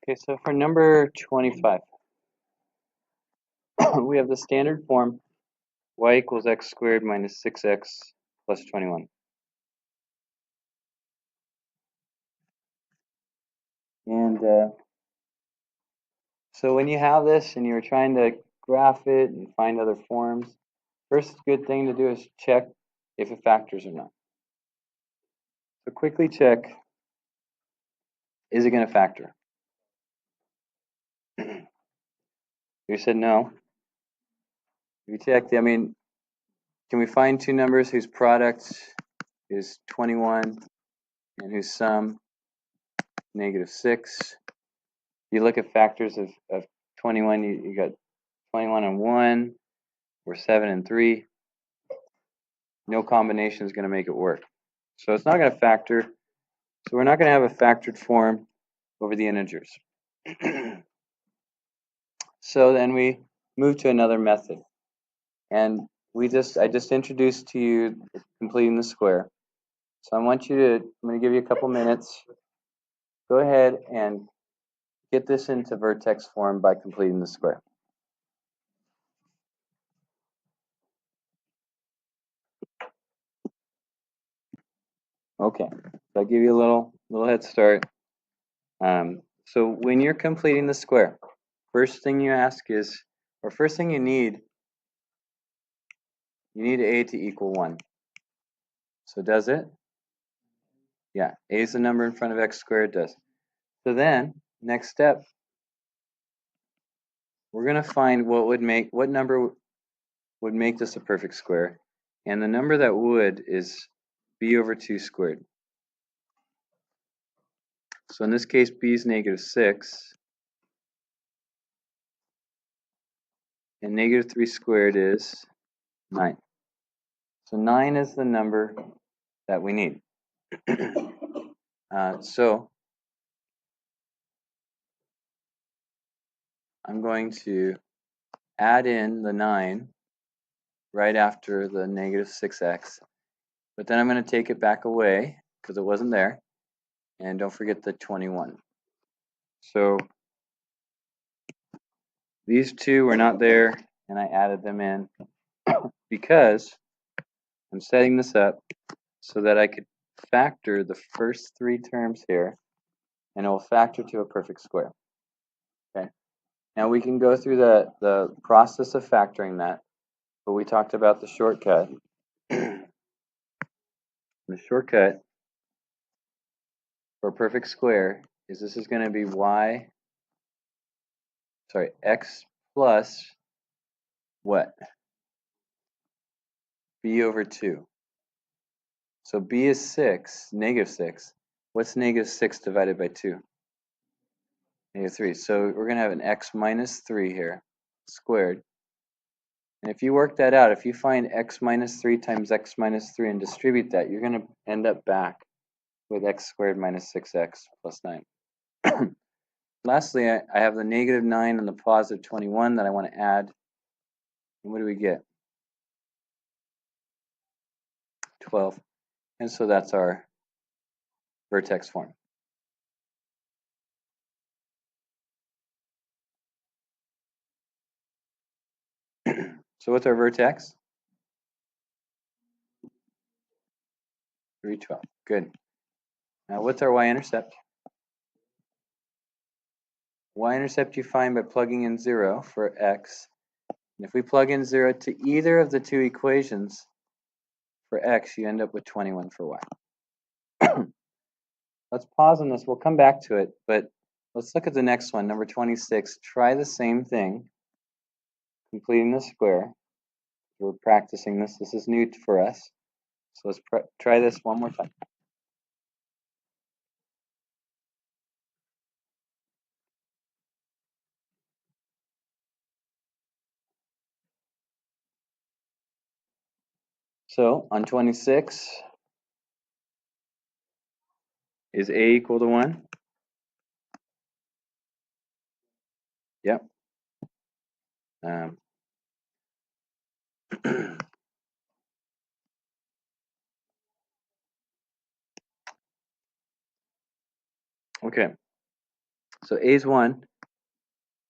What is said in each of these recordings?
Okay, so for number 25, we have the standard form y equals x squared minus 6x plus 21. And so when you have this and you're trying to graph it and find other forms, first good thing to do is check if it factors or not. So quickly check, is it going to factor? You said no. You checked, I mean, can we find two numbers whose product is 21 and whose sum negative 6? You look at factors of 21, you got 21 and 1, or 7 and 3. No combination is going to make it work. So it's not going to factor. So we're not going to have a factored form over the integers. So then we move to another method. And I just introduced to you completing the square. So I'm going to give you a couple minutes. Go ahead and get this into vertex form by completing the square. Okay, so I'll give you a little head start. So when you're completing the square, first thing you ask is, or first thing you need a to equal 1. So does it? Yeah, a is the number in front of x squared, does. So then, next step, we're going to find what number would make this a perfect square. And the number that would is b over 2 squared. So in this case, b is negative 6. And negative 3 squared is 9. So 9 is the number that we need. So I'm going to add in the 9 right after the negative 6x. But then I'm going to take it back away because it wasn't there. And don't forget the 21. So these two were not there, and I added them in because I'm setting this up so that I could factor the first three terms here, and it will factor to a perfect square. Okay. Now we can go through the process of factoring that, but we talked about the shortcut. The shortcut for a perfect square is this is going to be x plus what? B over 2. So b is 6, negative 6. What's negative 6 divided by 2? Negative 3. So we're going to have an x minus 3 here, squared. And if you work that out, if you find x minus 3 times x minus 3 and distribute that, you're going to end up back with x squared minus 6x plus 9. Lastly, I have the negative 9 and the positive 21 that I want to add. And what do we get? 12. And so that's our vertex form. So what's our vertex? 3, 12. Good. Now what's our y-intercept? Y-intercept you find by plugging in 0 for x. And if we plug in 0 to either of the two equations for x, you end up with 21 for y. Let's pause on this. We'll come back to it, but let's look at the next one, number 26. Try the same thing, completing the square. We're practicing this. This is new for us. So let's try this one more time. So on 26, is a equal to 1? Yep. Okay. So a is 1.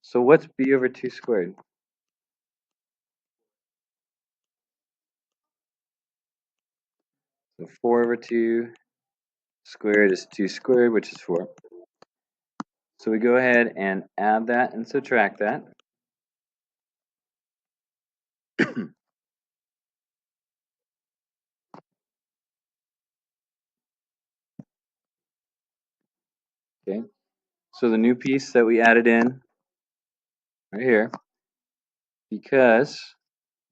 So what's b over 2 squared? So 4 over 2 squared is 2 squared, which is 4. So we go ahead and add that and subtract that. Okay. So the new piece that we added in right here, because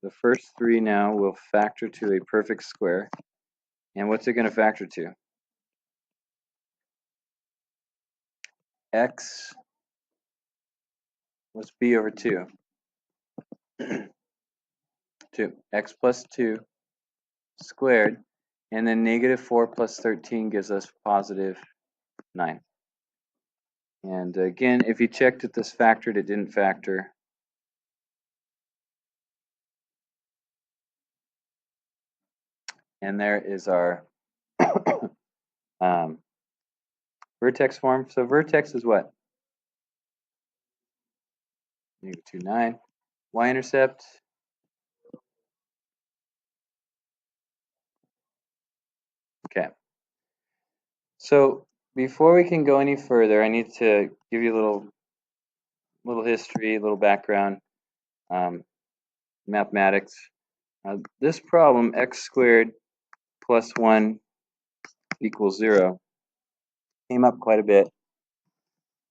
the first 3 now will factor to a perfect square. And what's it going to factor to? X, what's b over 2? 2. X plus 2 squared. And then negative 4 plus 13 gives us positive 9. And again, if you checked that this factored, it didn't factor. And there is our vertex form. So vertex is what? Negative 2, 9. Y-intercept. Okay. So before we can go any further, I need to give you a little history, a little background, mathematics. This problem, x squared plus 1 equals 0, came up quite a bit.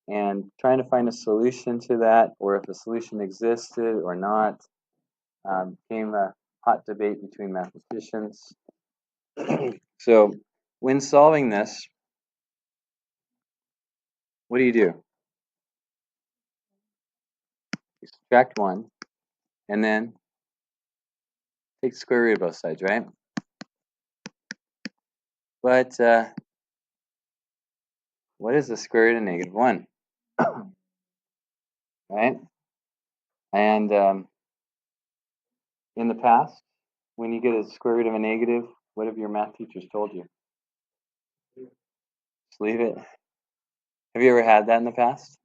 And trying to find a solution to that, or if a solution existed or not, became a hot debate between mathematicians. So when solving this, what do? You subtract 1, and then take the square root of both sides, right? But what is the square root of negative 1? Right? And in the past, when you get a square root of a negative, what have your math teachers told you? Just leave it. Have you ever had that in the past?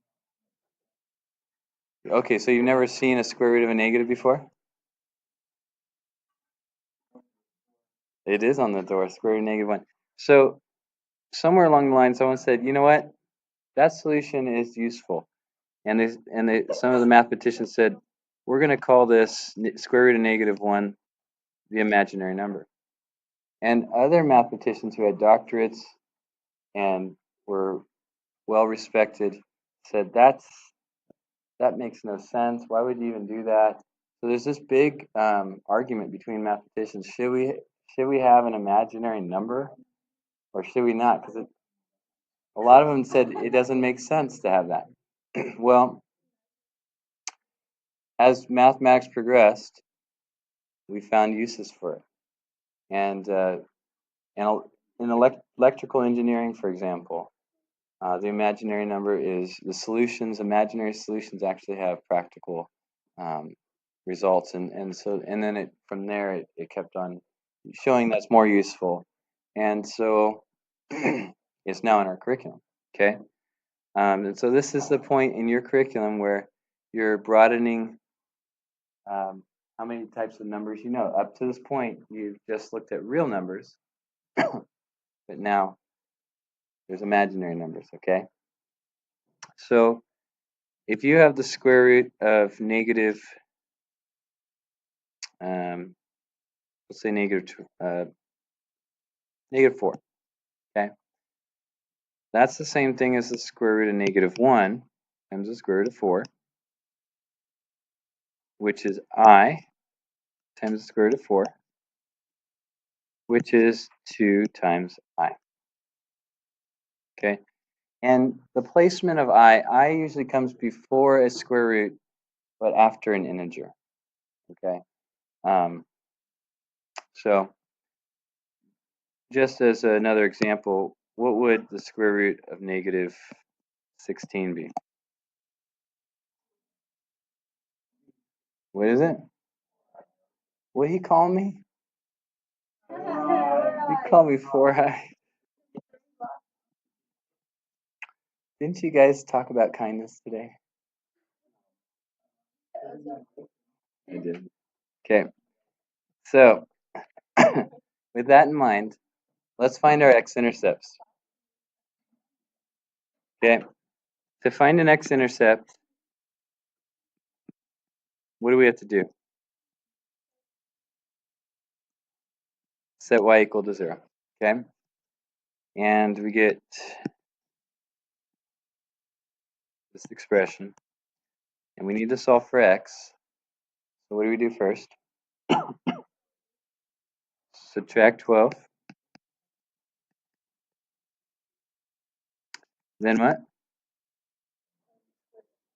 Okay, so you've never seen a square root of a negative before? It is on the door, square root of negative 1. So somewhere along the line, someone said, you know what? That solution is useful. And some of the mathematicians said, we're going to call this square root of negative 1 the imaginary number. And other mathematicians who had doctorates and were well respected said, that makes no sense. Why would you even do that? So there's this big argument between mathematicians. Should we have an imaginary number, or should we not? Because a lot of them said it doesn't make sense to have that. Well, as mathematics progressed, we found uses for it. And in electrical engineering, for example, the imaginary number is the solutions. Imaginary solutions actually have practical results, and then from there it kept on showing that's more useful, and so it's now in our curriculum. Okay, and so this is the point in your curriculum where you're broadening how many types of numbers you know. Up to this point, you've just looked at real numbers, but now there's imaginary numbers. Okay, so if you have the square root of negative, let's say negative 4, okay? That's the same thing as the square root of negative 1 times the square root of 4, which is I times the square root of 4, which is 2 times I, okay? And the placement of I usually comes before a square root, but after an integer, okay? So just as another example, what would the square root of negative 16 be? What is it? What he call me? He called me 4i. Didn't you guys talk about kindness today? I did. Okay, so with that in mind, let's find our x-intercepts. Okay, to find an x-intercept, what do we have to do? Set y equal to 0. Okay, and we get this expression, and we need to solve for x. So what do we do first? Subtract 12. Then what?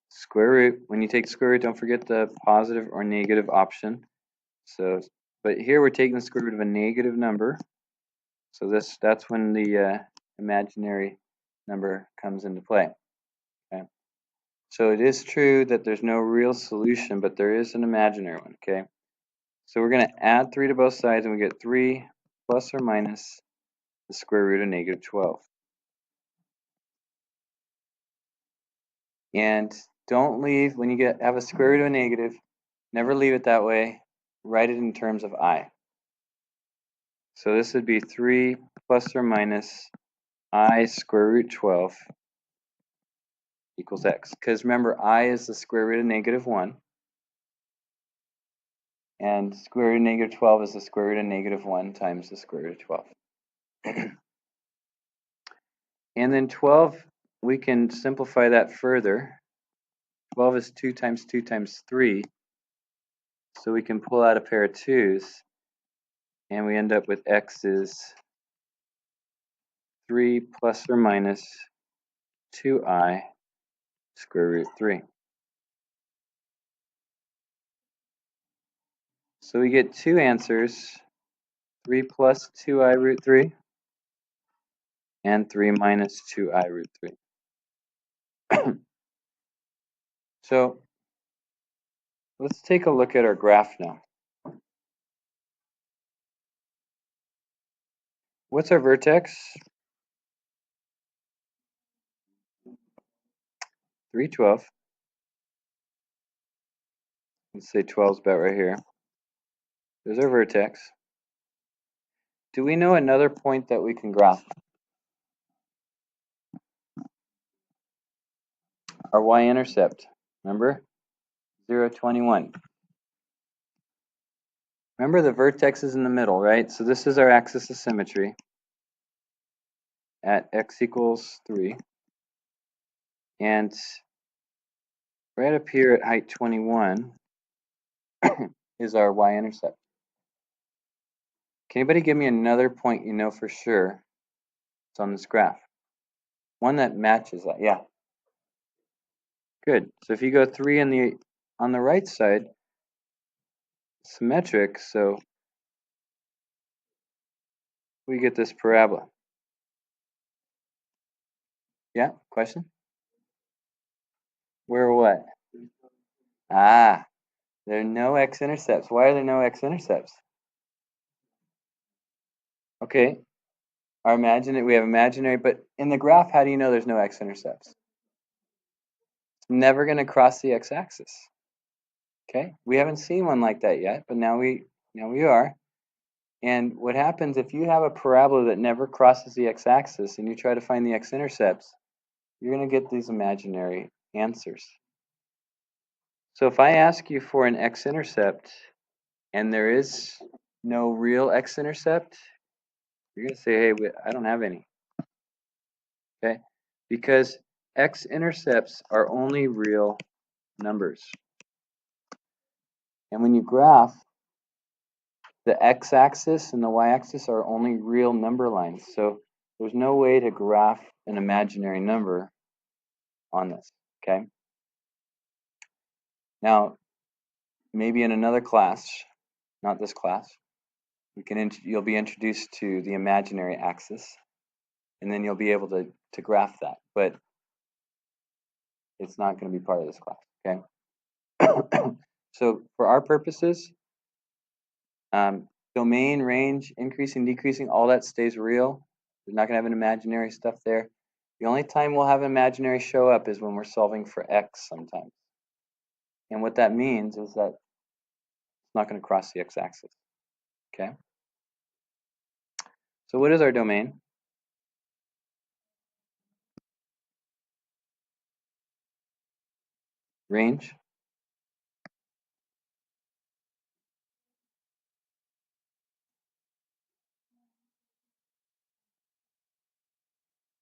Square root. When you take square root, don't forget the positive or negative option. So, but here we're taking the square root of a negative number. So that's when the imaginary number comes into play. Okay. So it is true that there's no real solution, but there is an imaginary one. Okay. So we're going to add 3 to both sides, and we get 3 plus or minus the square root of negative 12. And don't leave when you have a square root of a negative. Never leave it that way. Write it in terms of I. So this would be 3 plus or minus I square root 12 equals x. Because remember, I is the square root of negative 1. And square root of negative 12 is the square root of negative 1 times the square root of 12. And then 12, we can simplify that further. 12 is 2 times 2 times 3. So we can pull out a pair of 2's. And we end up with x is 3 plus or minus 2I square root 3. So we get two answers, 3 plus 2I root 3 and 3 minus 2I root 3. So let's take a look at our graph now. What's our vertex? 312. Let's say 12 is about right here. There's our vertex. Do we know another point that we can graph? Our y-intercept, remember? 0, 21. Remember the vertex is in the middle, right? So this is our axis of symmetry at x equals 3. And right up here at height 21 is our y-intercept. Can anybody give me another point you know for sure it's on this graph? One that matches that, yeah. Good. So if you go 3 on the right side, symmetric, so we get this parabola. Yeah, question? Where what? Ah, there are no x-intercepts. Why are there no x-intercepts? Okay, we have imaginary, but in the graph, how do you know there's no x-intercepts? It's never going to cross the x-axis. Okay, we haven't seen one like that yet, but now we are. And what happens if you have a parabola that never crosses the x-axis and you try to find the x-intercepts, you're going to get these imaginary answers. So if I ask you for an x-intercept and there is no real x-intercept, you're going to say, hey, I don't have any. Okay? Because x-intercepts are only real numbers. And when you graph, the x-axis and the y-axis are only real number lines. So there's no way to graph an imaginary number on this. Okay? Now, maybe in another class, not this class, you'll be introduced to the imaginary axis, and then you'll be able to graph that. But it's not going to be part of this class. Okay? So for our purposes, domain, range, increasing, decreasing, all that stays real. We're not going to have an imaginary stuff there. The only time we'll have imaginary show up is when we're solving for x sometimes. And what that means is that it's not going to cross the x-axis. Okay? So what is our domain? Range.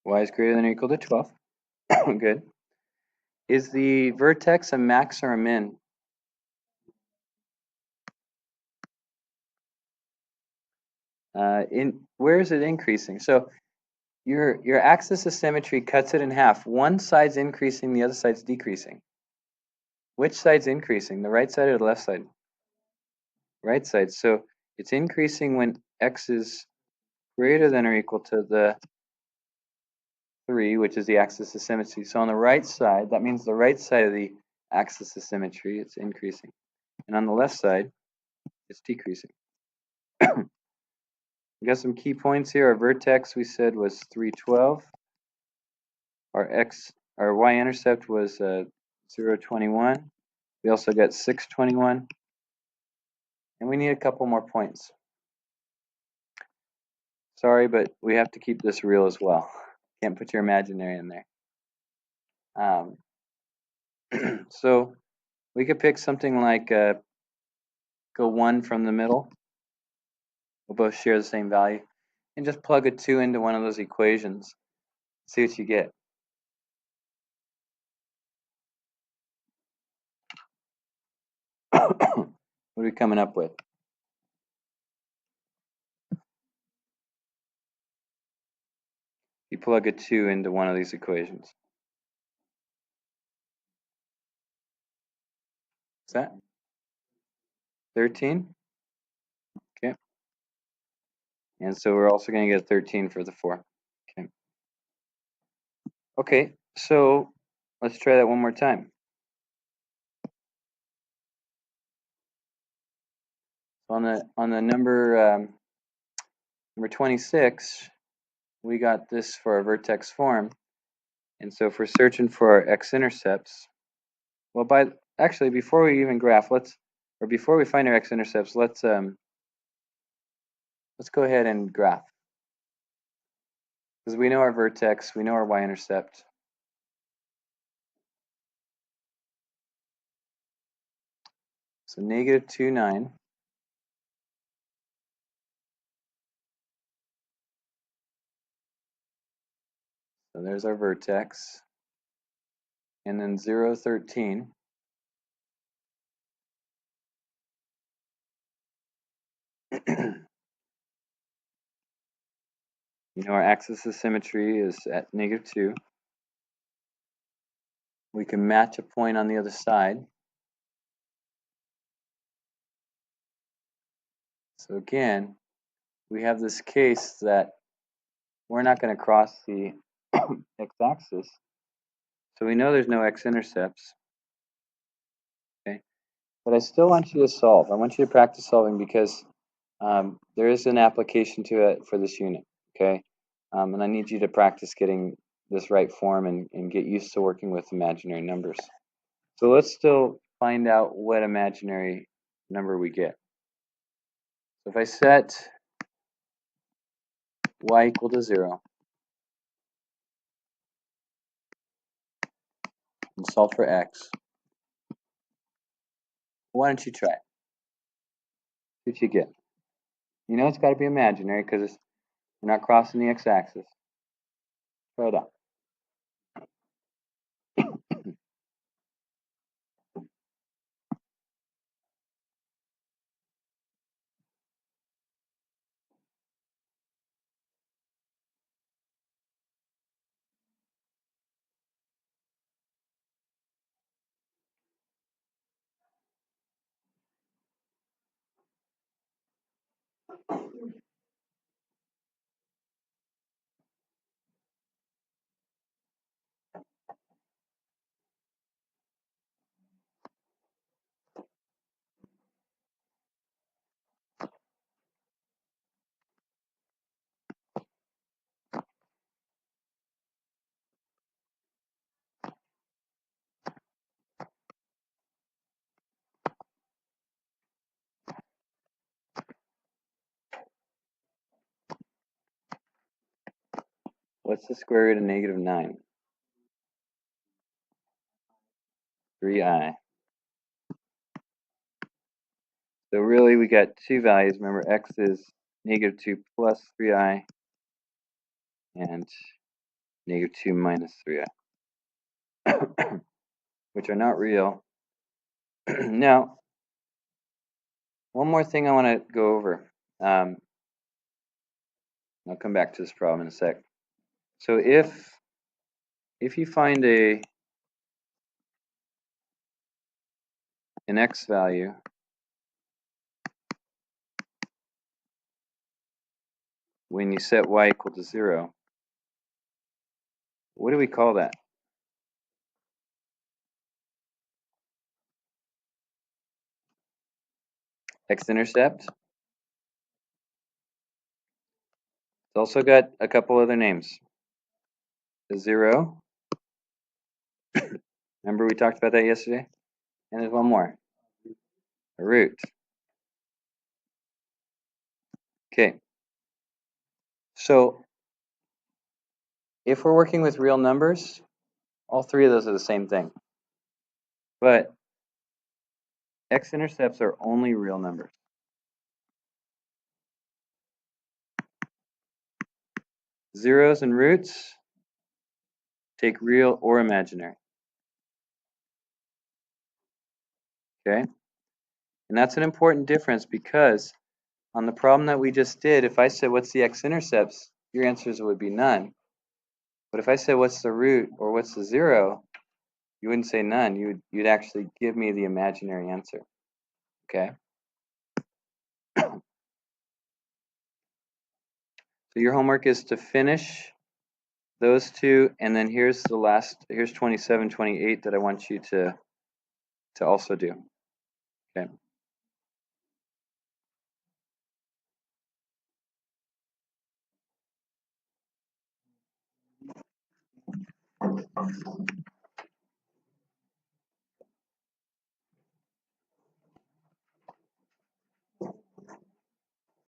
Y is greater than or equal to 12. Good. Is the vertex a max or a min? Where is it increasing? So your axis of symmetry cuts it in half. One side's increasing, the other side's decreasing. Which side's increasing? The right side or the left side? Right side. So it's increasing when x is greater than or equal to the 3, which is the axis of symmetry. So on the right side, that means the right side of the axis of symmetry, it's increasing. And on the left side, it's decreasing. We got some key points here. Our vertex, we said, was 312. Our y-intercept was 021. We also got 621. And we need a couple more points. Sorry, but we have to keep this real as well. Can't put your imaginary in there. So we could pick something like go 1 from the middle. We'll both share the same value. And just plug a 2 into one of those equations. See what you get. What are we coming up with? You plug a 2 into one of these equations. What's that? 13? Okay. And so we're also going to get 13 for the 4. Okay. Okay, so let's try that one more time. So on the number 26, we got this for our vertex form. And so if we're searching for our x-intercepts, well, actually before we even graph, before we find our x-intercepts, let's go ahead and graph. Because we know our vertex, we know our y-intercept. So negative 2, 9. So there's our vertex. And then 0, 13. You know our axis of symmetry is at negative 2. We can match a point on the other side. So again, we have this case that we're not going to cross the x-axis. So we know there's no x-intercepts. Okay, but I still want you to solve. I want you to practice solving because there is an application to it for this unit. Okay, and I need you to practice getting this right form and get used to working with imaginary numbers. So let's still find out what imaginary number we get. So if I set y equal to 0 and solve for x, why don't you try it? See what you get. You know it's got to be imaginary because we're not crossing the x-axis. Try it out. What's the square root of negative 9? 3i. So really we got two values. Remember, x is negative 2 plus 3i and negative 2 minus 3i, which are not real. Now, one more thing I want to go over. I'll come back to this problem in a sec. So if you find an x value when you set y equal to 0, what do we call that? X-intercept. It's also got a couple other names. The 0. Remember we talked about that yesterday? And there's one more. A root. Okay. So if we're working with real numbers, all three of those are the same thing. But x-intercepts are only real numbers. Zeros and roots take real or imaginary. Okay? And that's an important difference because on the problem that we just did, if I said what's the x-intercepts, your answers would be none. But if I said what's the root or what's the 0, you wouldn't say none. You'd actually give me the imaginary answer. Okay? So your homework is to finish those two, and then here's 27, 28 that I want you to also do. Okay.